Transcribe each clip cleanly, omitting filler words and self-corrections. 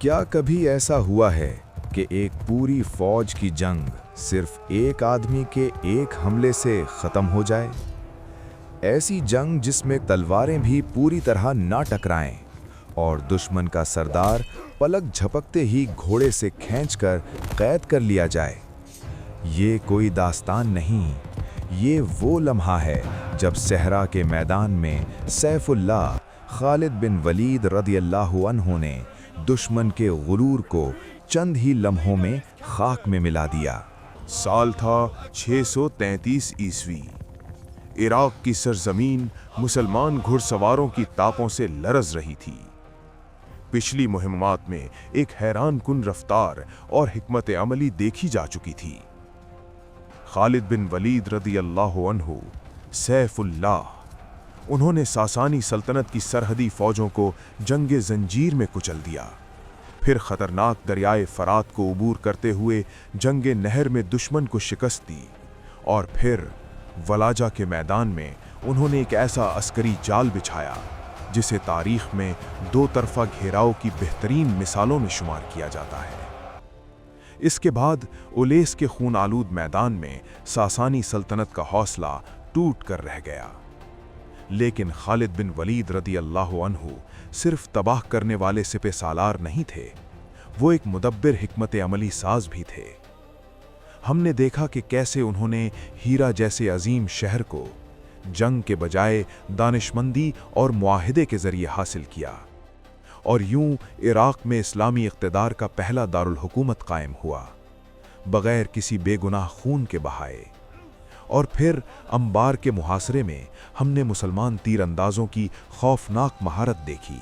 کیا کبھی ایسا ہوا ہے کہ ایک پوری فوج کی جنگ صرف ایک آدمی کے ایک حملے سے ختم ہو جائے؟ ایسی جنگ جس میں تلواریں بھی پوری طرح نہ ٹکرائیں اور دشمن کا سردار پلک جھپکتے ہی گھوڑے سے کھینچ کر قید کر لیا جائے۔ یہ کوئی داستان نہیں، یہ وہ لمحہ ہے جب صحرا کے میدان میں سیف اللہ خالد بن ولید رضی اللہ عنہ نے دشمن کے غرور کو چند ہی لمحوں میں خاک میں ملا دیا۔ سال تھا 633 عیسوی۔ عراق کی سرزمین مسلمان گھڑ سواروں کی تاپوں سے لرز رہی تھی۔ پچھلی مہمات میں ایک حیران کن رفتار اور حکمت عملی دیکھی جا چکی تھی۔ خالد بن ولید رضی اللہ عنہ سیف اللہ، انہوں نے ساسانی سلطنت کی سرحدی فوجوں کو جنگ زنجیر میں کچل دیا، پھر خطرناک دریائے فرات کو عبور کرتے ہوئے جنگ نہر میں دشمن کو شکست دی، اور پھر ولاجہ کے میدان میں انہوں نے ایک ایسا عسکری جال بچھایا جسے تاریخ میں دو طرفہ گھیراؤ کی بہترین مثالوں میں شمار کیا جاتا ہے۔ اس کے بعد اولیس کے خون آلود میدان میں ساسانی سلطنت کا حوصلہ ٹوٹ کر رہ گیا، لیکن خالد بن ولید رضی اللہ عنہ صرف تباہ کرنے والے سپہ سالار نہیں تھے، وہ ایک مدبر حکمت عملی ساز بھی تھے۔ ہم نے دیکھا کہ کیسے انہوں نے ہیرا جیسے عظیم شہر کو جنگ کے بجائے دانشمندی اور معاہدے کے ذریعے حاصل کیا، اور یوں عراق میں اسلامی اقتدار کا پہلا دارالحکومت قائم ہوا، بغیر کسی بے گناہ خون کے بہائے۔ اور پھر انبار کے محاصرے میں ہم نے مسلمان تیر اندازوں کی خوفناک مہارت دیکھی،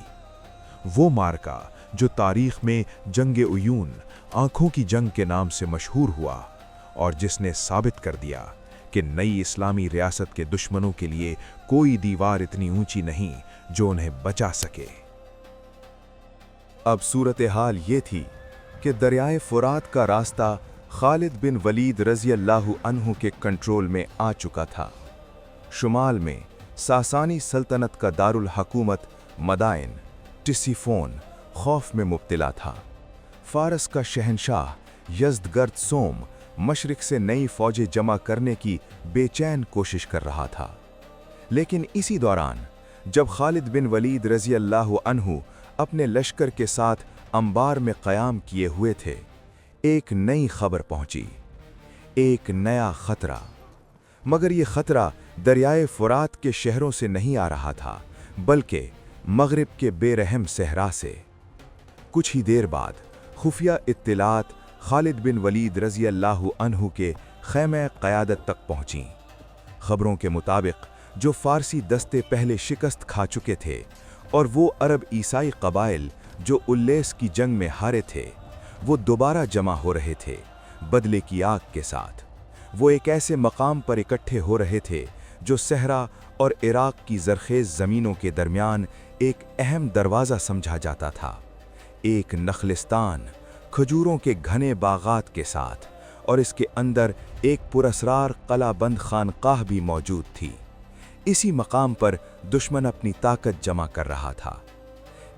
وہ مارکا جو تاریخ میں جنگ عیون، آنکھوں کی جنگ کے نام سے مشہور ہوا، اور جس نے ثابت کر دیا کہ نئی اسلامی ریاست کے دشمنوں کے لیے کوئی دیوار اتنی اونچی نہیں جو انہیں بچا سکے۔ اب صورتحال یہ تھی کہ دریائے فرات کا راستہ خالد بن ولید رضی اللہ عنہ کے کنٹرول میں آ چکا تھا۔ شمال میں ساسانی سلطنت کا دارالحکومت مدائن ٹسیفون خوف میں مبتلا تھا۔ فارس کا شہنشاہ یزدگرد سوم مشرق سے نئی فوجیں جمع کرنے کی بے چین کوشش کر رہا تھا، لیکن اسی دوران جب خالد بن ولید رضی اللہ عنہ اپنے لشکر کے ساتھ انبار میں قیام کیے ہوئے تھے، ایک نئی خبر پہنچی، ایک نیا خطرہ۔ مگر یہ خطرہ دریائے فرات کے شہروں سے نہیں آ رہا تھا، بلکہ مغرب کے بے رحم صحرا سے۔ کچھ ہی دیر بعد خفیہ اطلاعات خالد بن ولید رضی اللہ عنہ کے خیمہ قیادت تک پہنچیں۔ خبروں کے مطابق جو فارسی دستے پہلے شکست کھا چکے تھے اور وہ عرب عیسائی قبائل جو اولیس کی جنگ میں ہارے تھے، وہ دوبارہ جمع ہو رہے تھے بدلے کی آگ کے ساتھ۔ وہ ایک ایسے مقام پر اکٹھے ہو رہے تھے جو صحرا اور عراق کی زرخیز زمینوں کے درمیان ایک اہم دروازہ سمجھا جاتا تھا، ایک نخلستان کھجوروں کے گھنے باغات کے ساتھ، اور اس کے اندر ایک پراسرار قلعہ بند خانقاہ بھی موجود تھی۔ اسی مقام پر دشمن اپنی طاقت جمع کر رہا تھا۔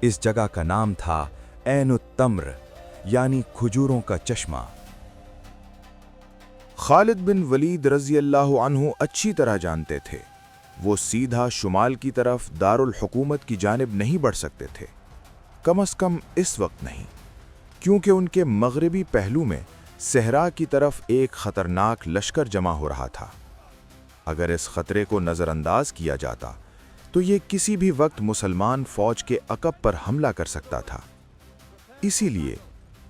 اس جگہ کا نام تھا عین التمر، یعنی کھجوروں کا چشمہ۔ خالد بن ولید رضی اللہ عنہ اچھی طرح جانتے تھے وہ سیدھا شمال کی طرف دارالحکومت کی جانب نہیں بڑھ سکتے تھے، کم از کم اس وقت نہیں، کیونکہ ان کے مغربی پہلو میں صحرا کی طرف ایک خطرناک لشکر جمع ہو رہا تھا۔ اگر اس خطرے کو نظر انداز کیا جاتا تو یہ کسی بھی وقت مسلمان فوج کے عقب پر حملہ کر سکتا تھا۔ اسی لیے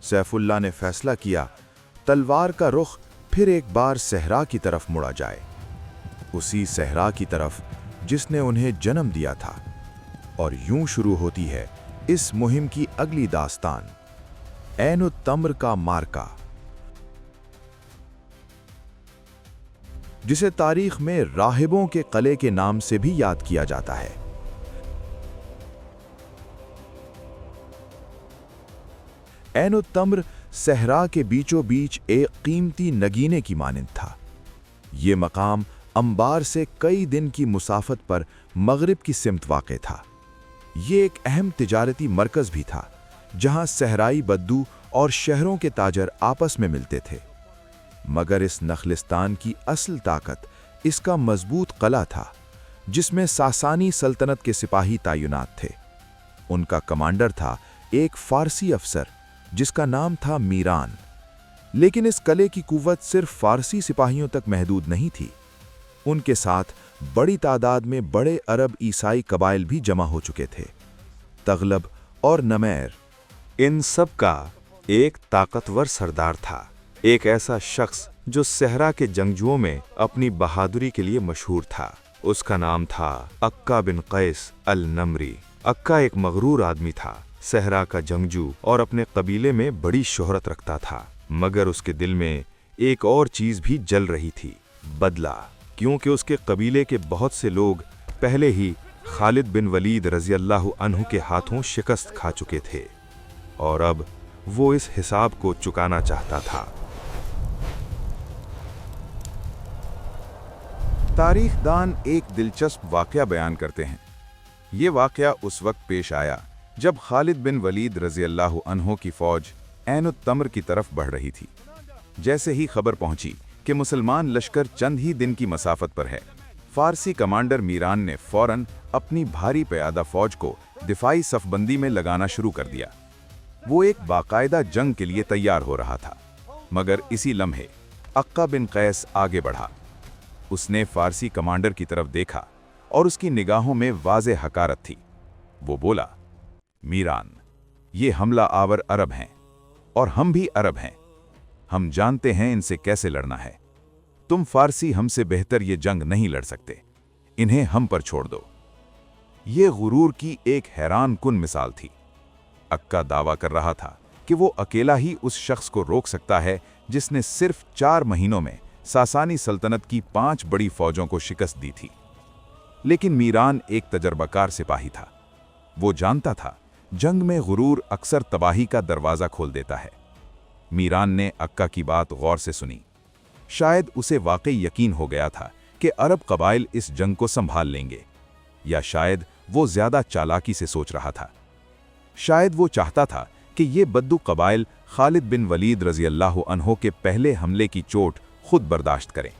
سیف اللہ نے فیصلہ کیا تلوار کا رخ پھر ایک بار صحرا کی طرف مڑا جائے، اسی صحرا کی طرف جس نے انہیں جنم دیا تھا۔ اور یوں شروع ہوتی ہے اس مہم کی اگلی داستان، عین التمر کا مارکا، جسے تاریخ میں راہبوں کے قلعے کے نام سے بھی یاد کیا جاتا ہے۔ عین التمر صحرا کے بیچوں بیچ ایک قیمتی نگینے کی مانند تھا۔ یہ مقام انبار سے کئی دن کی مسافت پر مغرب کی سمت واقع تھا۔ یہ ایک اہم تجارتی مرکز بھی تھا، जहां सहराई बद्दू और शहरों के ताजर आपस में मिलते थे। मगर इस नखलिस्तान की असल ताकत इसका मजबूत किला था, जिसमें सासानी सल्तनत के सिपाही तैनात थे। उनका कमांडर था एक फारसी अफसर जिसका नाम था मीरान। लेकिन इस किले की कुव्वत सिर्फ फारसी सिपाहियों तक महदूद नहीं थी। उनके साथ बड़ी तादाद में बड़े अरब ईसाई कबाइल भी जमा हो चुके थे। तगलब और नमैर, इन सब का एक ताकतवर सरदार था, एक ऐसा शख्स जो सहरा के जंगजुओं में अपनी बहादुरी के लिए मशहूर था। उसका नाम था अक्का बिन कैस अल नमरी। अक्का एक मगरूर आदमी था, सहरा का जंगजू और अपने कबीले में बड़ी शोहरत रखता था। मगर उसके दिल में एक और चीज भी जल रही थी, बदला। क्योंकि उसके कबीले के बहुत से लोग पहले ही खालिद बिन वलीद रज़ी अल्लाह अन्हु के हाथों शिकस्त खा चुके थे और अब वो इस हिसाब को चुकाना चाहता था। तारीखदान एक दिलचस्प वाकया बयान करते हैं। ये वाकया उस वक्त पेश आया जब खालिद बिन वलीद रज़ी अल्लाह अन्हु की फौज ऐन-उत-तम्र की तरफ बढ़ रही थी। जैसे ही खबर पहुंची कि मुसलमान लश्कर चंद ही दिन की मसाफत पर है, फारसी कमांडर मीरान ने फौरन अपनी भारी प्यादा फौज को दिफाई सफबंदी में लगाना शुरू कर दिया। वो एक बाकायदा जंग के लिए तैयार हो रहा था। मगर इसी लम्हे अक्का बिन कैस आगे बढ़ा। उसने फारसी कमांडर की तरफ देखा और उसकी निगाहों में वाज़े हकारत थी। वो बोला, मीरान, ये हमला आवर अरब हैं और हम भी अरब हैं। हम जानते हैं इनसे कैसे लड़ना है। तुम फारसी हमसे बेहतर ये जंग नहीं लड़ सकते। इन्हें हम पर छोड़ दो। ये गुरूर की एक हैरान कुन मिसाल थी। अक्का दावा कर रहा था कि वो अकेला ही उस शख्स को रोक सकता है जिसने सिर्फ 4 महीनों में सासानी सल्तनत की 5 बड़ी फौजों को शिकस्त दी थी। लेकिन मीरान एक तजर्बाकार सिपाही था। वो जानता था जंग में गुरूर अक्सर तबाही का दरवाज़ा खोल देता है। मीरान ने अक्का की बात गौर से सुनी। शायद उसे वाकई यकीन हो गया था कि अरब कबाइल इस जंग को संभाल लेंगे, या शायद वो ज्यादा चालाकी से सोच रहा था। शायद वो चाहता था कि ये बद्दू कबाइल खालिद बिन वलीद रज़ी अल्लाह अन्हो के पहले हमले की चोट खुद बर्दाश्त करें।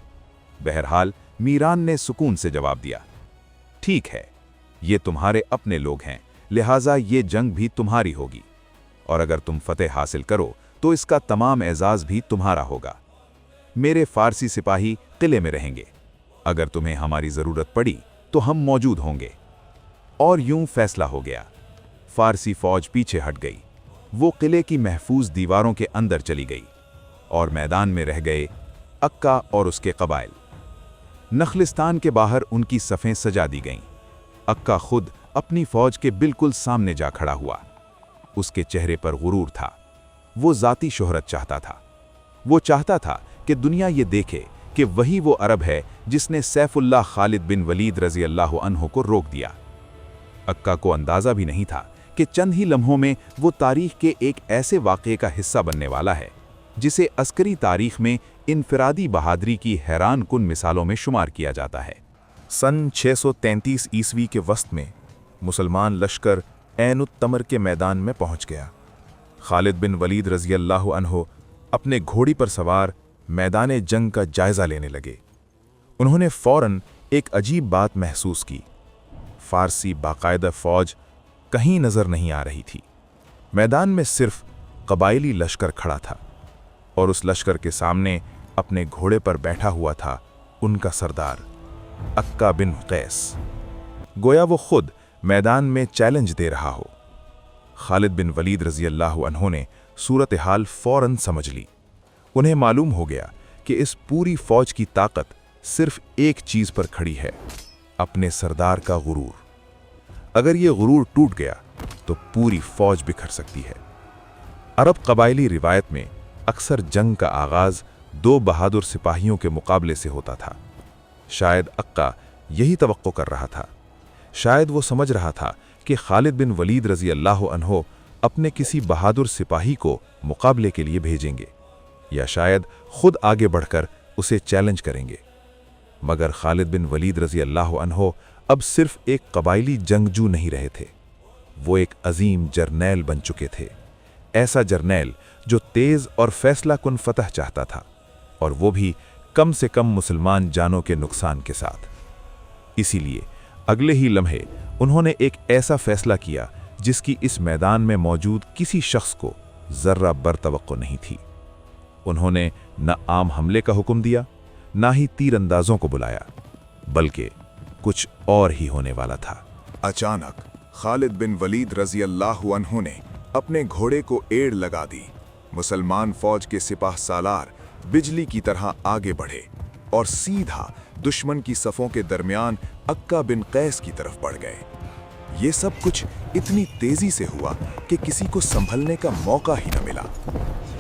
बहरहाल मीरान ने सुकून से जवाब दिया, ठीक है, ये तुम्हारे अपने लोग हैं, लिहाजा ये जंग भी तुम्हारी होगी, और अगर तुम फतेह हासिल करो तो इसका तमाम एजाज भी तुम्हारा होगा। मेरे फारसी सिपाही किले में रहेंगे। अगर तुम्हें हमारी जरूरत पड़ी तो हम मौजूद होंगे। और यूं फैसला हो गया। फारसी फौज पीछे हट गई। वो किले की महफूज दीवारों के अंदर चली गई और मैदान में रह गए अक्का और उसके कबाइल। नखलिस्तान के बाहर उनकी सफ़ें सजा दी गईं। अक्का खुद अपनी फौज के बिल्कुल सामने जा खड़ा हुआ। उसके चेहरे पर गुरूर था। वो ज़ाती शोहरत चाहता था। वो चाहता था कि दुनिया ये देखे कि वही वो अरब है जिसने सैफुल्लाह खालिद बिन वलीद रज़ी अल्लाह अन्हु को रोक दिया। अक्का को अंदाज़ा भी नहीं था कि चंद ही लम्हों में वो तारीख के एक ऐसे वाक़े का हिस्सा बनने वाला है जिसे अस्करी तारीख में इनफरादी बहादुरी की हैरान कुन मिसालों में शुमार किया जाता है। सन 633 ईस्वी के वस्त में मुसलमान लश्कर ऐन-उत-तम्र के मैदान में पहुंच गया। खालिद बिन वलीद रज़ी अल्लाह अन्हु अपने घोड़ी पर सवार मैदान जंग का जायज़ा लेने लगे। उन्होंने फौरन एक अजीब बात महसूस की। फारसी बाकायदा फौज कहीं नज़र नहीं आ रही थी। मैदान में सिर्फ कबाइली लश्कर खड़ा था और उस लश्कर के सामने अपने घोड़े पर बैठा हुआ था उनका सरदार अक्का बिन कैस। गोया वो खुद मैदान में चैलेंज दे रहा हो। खालिद बिन वलीद रज़ी अल्लाह अन्हु ने सूरत हाल फौरन समझ ली। उन्हें मालूम हो गया कि इस पूरी फौज की ताकत सिर्फ एक चीज पर खड़ी है, अपने सरदार का गुरूर। अगर ये गुरूर टूट गया तो पूरी फौज बिखर सकती है। अरब कबाइली रिवायत में अक्सर जंग का आगाज 2 बहादुर सिपाहियों के मुकाबले से होता था। शायद अक्का यही तवक्को कर रहा था। शायद वो समझ रहा था कि खालिद बिन वलीद रज़ी अल्लाह अन्हु अपने किसी बहादुर सिपाही को मुकाबले के लिए भेजेंगे, या शायद खुद आगे बढ़कर उसे चैलेंज करेंगे। मगर खालिद बिन वलीद रज़ी अल्लाह अन्हु अब सिर्फ एक कबाइली जंगजू नहीं रहे थे, वो एक अजीम जर्नैल बन चुके थे। ऐसा जर्नैल जो तेज और फैसला कुन फतह चाहता था, और वो भी कम से कम मुसलमान जानों के नुकसान के साथ। इसीलिए अगले ही लम्हे उन्होंने एक ऐसा फैसला किया जिसकी इस मैदान में मौजूद किसी शख्स को जर्रा बर तवक्को नहीं थी। उन्होंने न आम हमले का हुक्म दिया, ना ही तीरंदाजों को बुलाया, बल्कि कुछ और ही होने वाला था। अचानक खालिद बिन वलीद रजी अल्लाहु अन्हु ने अपने घोड़े को एड़ लगा दी। मुसलमान फौज के सिपाह सालार बिजली की तरह आगे बढ़े और सीधा दुश्मन की सफ़ों के दरमियान अक्का बिन कैस की तरफ बढ़ गए। ये सब कुछ इतनी तेजी से हुआ कि किसी को संभलने का मौका ही न मिला।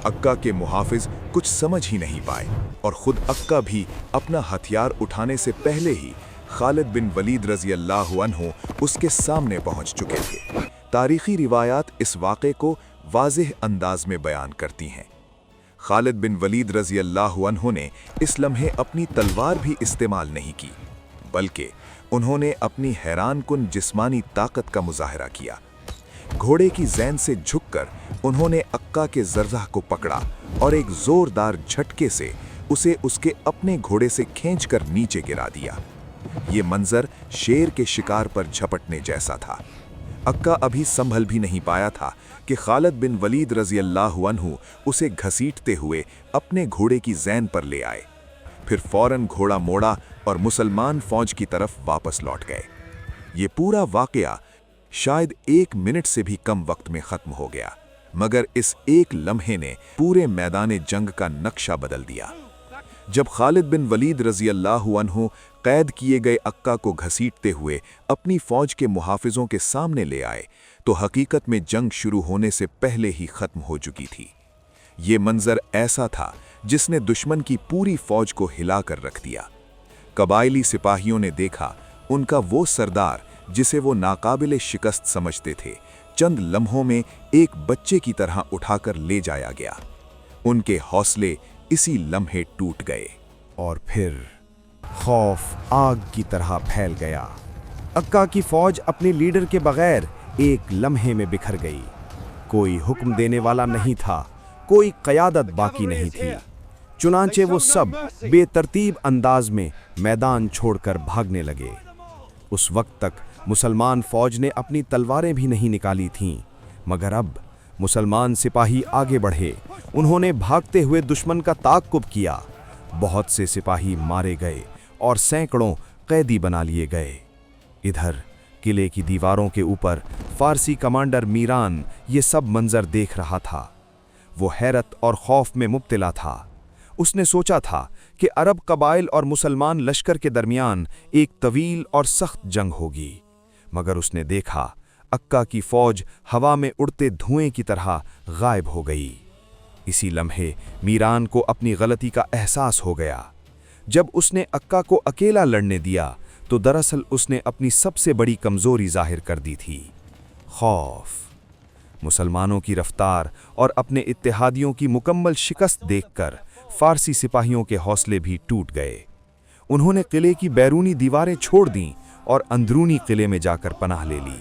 अक्का के मुहाफिज कुछ समझ ही नहीं पाए और खुद अक्का भी अपना हथियार उठाने से पहले ही खालिद बिन वलीद रजी अल्लाहु अन्हु उसके सामने पहुंच चुके थे। तारीखी रिवायात इस वाक़े को वाज़ेह अंदाज में बयान करती हैं। खालिद बिन वलीद रजी अल्लाहु अन्हु ने इस लम्हे अपनी तलवार भी इस्तेमाल नहीं की, बल्कि उन्होंने अपनी हैरानकुन जिस्मानी ताकत का मुजाहरा किया। घोड़े की ज़ैन से झुककर उन्होंने अक्का के जर्राह को पकड़ा और एक जोरदार झटके से उसे उसके अपने घोड़े से खींचकर नीचे गिरा दिया। ये मंजर शेर के शिकार पर झपटने जैसा था। अक्का अभी संभल भी नहीं पाया था कि खालिद बिन वलीद रजी अल्लाहु अन्हु उसे घसीटते हुए अपने घोड़े की ज़ैन पर ले आए। फिर फौरन घोड़ा मोड़ा और मुसलमान फौज की तरफ वापस लौट गए। ये पूरा वाकया शायद 1 मिनट से भी कम वक्त में खत्म हो गया, मगर इस एक लम्हे ने पूरे मैदान जंग का नक्शा बदल दिया। जब खालिद बिन वलीद रजी अल्लाहु अन्हु कैद किए गए अक्का को घसीटते हुए अपनी फौज के मुहाफिजों के सामने ले आए, तो हकीकत में जंग शुरू होने से पहले ही खत्म हो चुकी थी। ये मंजर ऐसा था जिसने दुश्मन की पूरी फौज को हिलाकर रख दिया। कबायली सिपाहियों ने देखा उनका वो सरदार जिसे वो नाकाबिले शिकस्त समझते थे, चंद लम्हों में एक बच्चे की तरह उठाकर ले जाया गया। उनके हौसले इसी लम्हे टूट गए और फिर खौफ आग की तरह फैल गया। अक्का की फौज अपने लीडर के बगैर एक लम्हे में बिखर गई। कोई हुक्म देने वाला नहीं था, कोई क़यादत बाकी नहीं थी। चुनांचे वो सब बेतरतीब अंदाज में मैदान छोड़कर भागने लगे। उस वक्त तक मुसलमान फौज ने अपनी तलवारें भी नहीं निकाली थीं, मगर अब मुसलमान सिपाही आगे बढ़े। उन्होंने भागते हुए दुश्मन का ताक़ुब किया। बहुत से सिपाही मारे गए और सैकड़ों कैदी बना लिए गए। इधर किले की दीवारों के ऊपर फारसी कमांडर मीरान ये सब मंजर देख रहा था। वो हैरत और खौफ में मुब्तला था। उसने सोचा था कि अरब कबाइल और मुसलमान लश्कर के दरमियान एक तवील और सख्त जंग होगी, मगर उसने देखा अक्का की फौज हवा में उड़ते धुएं की तरह गायब हो गई। इसी लम्हे मीरान को अपनी गलती का एहसास हो गया। जब उसने अक्का को अकेला लड़ने दिया तो दरअसल उसने अपनी सबसे बड़ी कमजोरी जाहिर कर दी थी, खौफ। मुसलमानों की रफ्तार और अपने इत्तेहादियों की मुकम्मल शिकस्त देखकर फारसी सिपाहियों के हौसले भी टूट गए। उन्होंने किले की बैरूनी दीवारें छोड़ दीं और अंदरूनी किले में जाकर पनाह ले ली।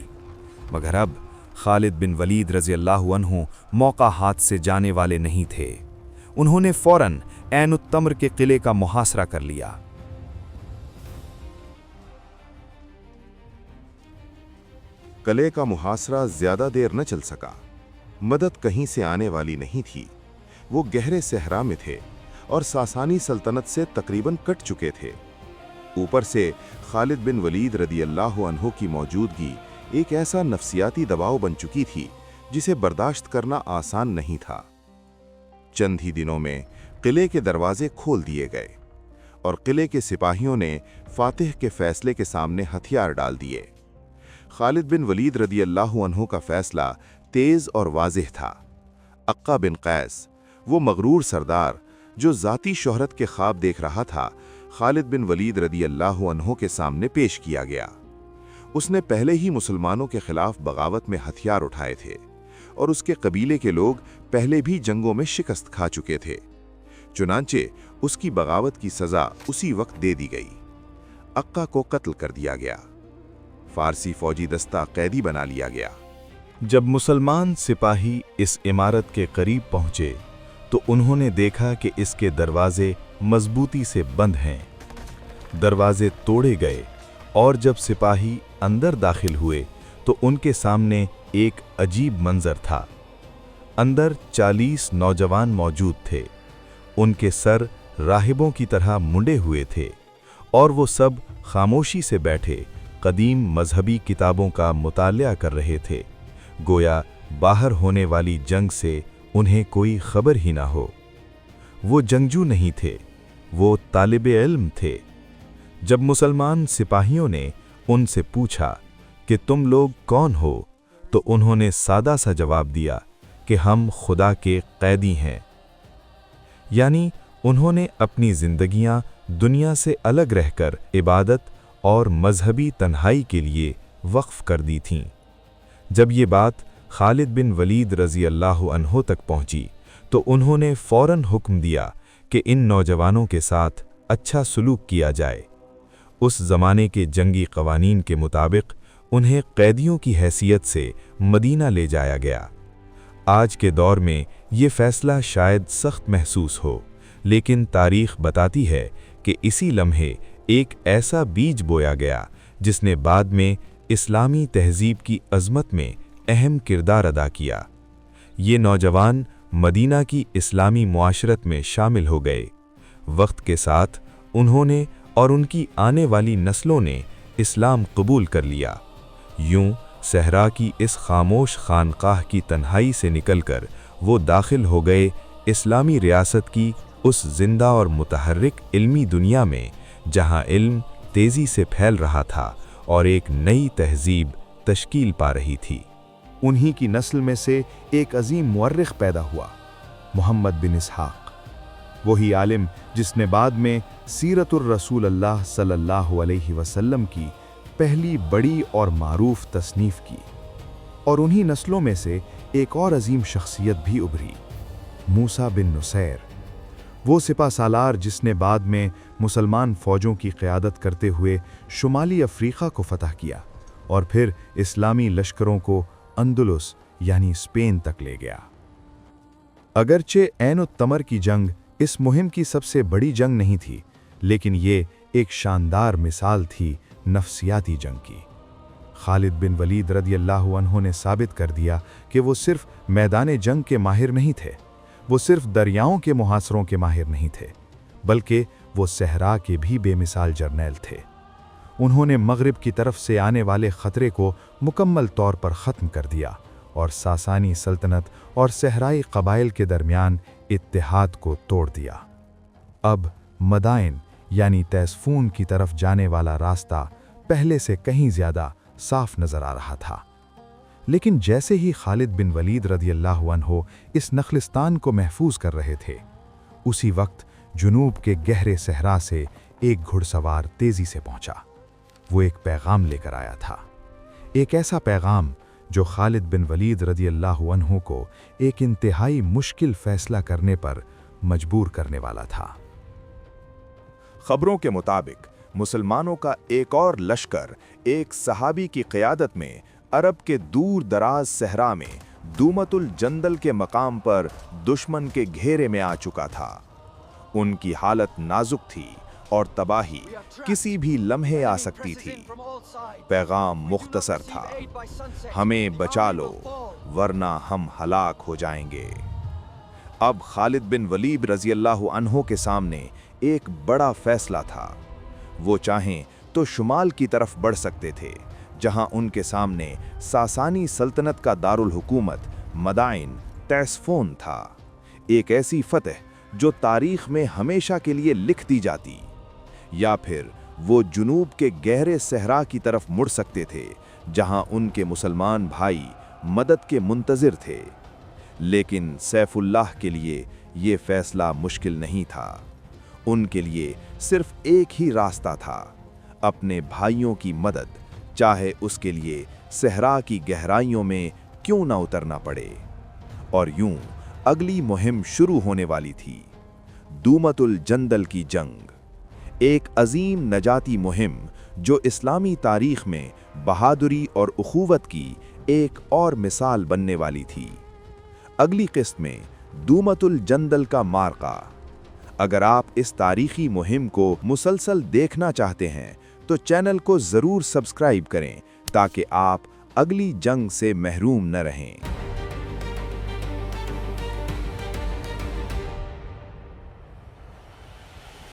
मगर अब खालिद बिन वलीद रज़ी अल्लाहु अन्हु मौका हाथ से जाने वाले नहीं थे। उन्होंने फौरन ऐन-उत-तम्र के किले का मुहासरा कर लिया। किले का मुहासरा ज्यादा देर न चल सका। मदद कहीं से आने वाली नहीं थी। वो गहरे सहरा में थे और सासानी सल्तनत से तकरीबन कट चुके थे। ऊपर से खालिद बिन वलीद रदी अल्लाह अन्हु की मौजूदगी एक ऐसा नफ्सियाती दबाव बन चुकी थी जिसे बर्दाश्त करना आसान नहीं था। चंद ही दिनों में किले के दरवाजे खोल दिए गए और किले के सिपाहियों ने फातिह के फैसले के सामने हथियार डाल दिए। खालिद बिन वलीद रदी अल्लाह अन्हु का फैसला तेज और वाज़ेह था। अक्का बिन कैस, वो मगरूर सरदार जो ज़ाती शोहरत के ख्वाब देख रहा था, खालिद बिन वलीद रदी अल्लाह अन्हु के सामने पेश किया गया। उसने पहले ही मुसलमानों के खिलाफ बगावत में हथियार उठाए थे और उसके कबीले के लोग पहले भी जंगों में शिकस्त खा चुके थे। चुनांचे उसकी बगावत की सज़ा उसी वक्त दे दी गई। अक्का को कत्ल कर दिया गया। फारसी फौजी दस्ता कैदी बना लिया गया। जब मुसलमान सिपाही इस इमारत के करीब पहुंचे तो उन्होंने देखा कि इसके दरवाजे मजबूती से बंद हैं। दरवाजे तोड़े गए और जब सिपाही अंदर दाखिल हुए तो उनके सामने एक अजीब मंजर था। अंदर 40 नौजवान मौजूद थे। उनके सर राहिबों की तरह मुंडे हुए थे और वो सब खामोशी से बैठे कदीम मजहबी किताबों का मुतालिया कर रहे थे, गोया बाहर होने वाली जंग से उन्हें कोई खबर ही ना हो। वो जंगजू नहीं थे, वो तालिबे इल्म थे। जब मुसलमान सिपाहियों ने उनसे पूछा कि तुम लोग कौन हो, तो उन्होंने सादा सा जवाब दिया कि हम खुदा के कैदी हैं। यानी उन्होंने अपनी जिंदगियां दुनिया से अलग रहकर इबादत और मजहबी तन्हाई के लिए वक्फ कर दी थीं। जब ये बात खालिद बिन वलीद रज़ी अल्लाह अन्हो तक पहुंची तो उन्होंने फौरन हुक्म दिया कि इन नौजवानों के साथ अच्छा सलूक किया जाए। उस ज़माने के जंगी कवानीन के मुताबिक उन्हें कैदियों की हैसियत से मदीना ले जाया गया। आज के दौर में ये फ़ैसला शायद सख्त महसूस हो, लेकिन तारीख़ बताती है कि इसी लम्हे एक ऐसा बीज बोया गया जिसने बाद में इस्लामी तहज़ीब की अज़मत में अहम किरदार अदा किया। ये नौजवान मदीना की इस्लामी मुआशरत में शामिल हो गए। वक्त के साथ उन्होंने और उनकी आने वाली नस्लों ने इस्लाम कबूल कर लिया। यूं सहरा की इस खामोश खानकाह की तन्हाई से निकलकर वो दाखिल हो गए इस्लामी रियासत की उस जिंदा और मुतहर्रिक इल्मी दुनिया में, जहां इल्म तेज़ी से फैल रहा था और एक नई तहज़ीब तश्कील पा रही थी। उन्हीं की नस्ल में से एक अजीम मुअर्रिख पैदा हुआ, मोहम्मद बिन इसहाक। वही आलिम जिसने बाद में सीरतुर रसूल अल्लाह सल्लल्लाहु अलैहि वसल्लम की पहली बड़ी और मारूफ तसनीफ़ की। और उन्हीं नस्लों में से एक और अजीम शख्सियत भी उभरी, मूसा बिन नुसैर। वो सिपा सालार जिसने बाद में मुसलमान फ़ौजों की क़यादत करते हुए शुमाली अफ्रीका को फ़तह किया और फिर इस्लामी लश्करों को अंदुलुस यानी स्पेन तक ले गया। अगरचे ऐन-उत-तमर की जंग इस मुहिम की सबसे बड़ी जंग नहीं थी, लेकिन ये एक शानदार मिसाल थी नफ्सियाती जंग की। खालिद बिन वलीद रदियल्लाहु अन्हु ने साबित कर दिया कि वो सिर्फ मैदान जंग के माहिर नहीं थे, वो सिर्फ दरियाओं के मुहासरों के माहिर नहीं थे, बल्कि वो सहरा के भी बेमिसाल जर्नैल थे। उन्होंने मगरिब की तरफ से आने वाले ख़तरे को मुकम्मल तौर पर ख़त्म कर दिया और सासानी सल्तनत और सहराई क़बाइल के दरमियान इत्तेहाद को तोड़ दिया। अब मदाइन यानी तैस्फून की तरफ जाने वाला रास्ता पहले से कहीं ज़्यादा साफ नज़र आ रहा था। लेकिन जैसे ही खालिद बिन वलीद रदियल्लाहु अन्हु इस नखलिस्तान को महफूज कर रहे थे, उसी वक्त जुनूब के गहरे सहरा से एक घुड़सवार तेज़ी से पहुंचा। वो एक पैगाम लेकर आया था, एक ऐसा पैगाम जो खालिद बिन वलीद रदियल्लाहु अन्हु को एक इंतहाई मुश्किल फैसला करने पर मजबूर करने वाला था। खबरों के मुताबिक मुसलमानों का एक और लश्कर एक सहाबी की क़यादत में अरब के दूर दराज सहरा में दूमतुल जंदल के मकाम पर दुश्मन के घेरे में आ चुका था। उनकी हालत नाजुक थी और तबाही किसी भी लम्हे आ सकती थी। पैगाम मुख्तसर था, हमें बचा लो वरना हम हलाक हो जाएंगे। अब खालिद बिन वलीद रज़ियल्लाहु अन्हु के सामने एक बड़ा फैसला था। वो चाहें तो शुमाल की तरफ बढ़ सकते थे, जहां उनके सामने सासानी सल्तनत का दारुल हुकूमत मदाइन तैस्फोन था, एक ऐसी फतह जो तारीख में हमेशा के लिए लिख दी जाती। या फिर वो जुनूब के गहरे सहरा की तरफ मुड़ सकते थे, जहां उनके मुसलमान भाई मदद के मुंतज़िर थे। लेकिन सैफुल्लाह के लिए ये फैसला मुश्किल नहीं था। उनके लिए सिर्फ एक ही रास्ता था, अपने भाइयों की मदद, चाहे उसके लिए सहरा की गहराइयों में क्यों ना उतरना पड़े। और यूं अगली मुहिम शुरू होने वाली थी, दूमतुल जंदल की जंग, एक अजीम नजाती मुहिम जो इस्लामी तारीख में बहादुरी और उखुवत की एक और मिसाल बनने वाली थी। अगली किस्त में दूमतुल जंदल का मार्का। अगर आप इस तारीखी मुहिम को मुसलसल देखना चाहते हैं तो चैनल को ज़रूर सब्सक्राइब करें ताकि आप अगली जंग से महरूम न रहें।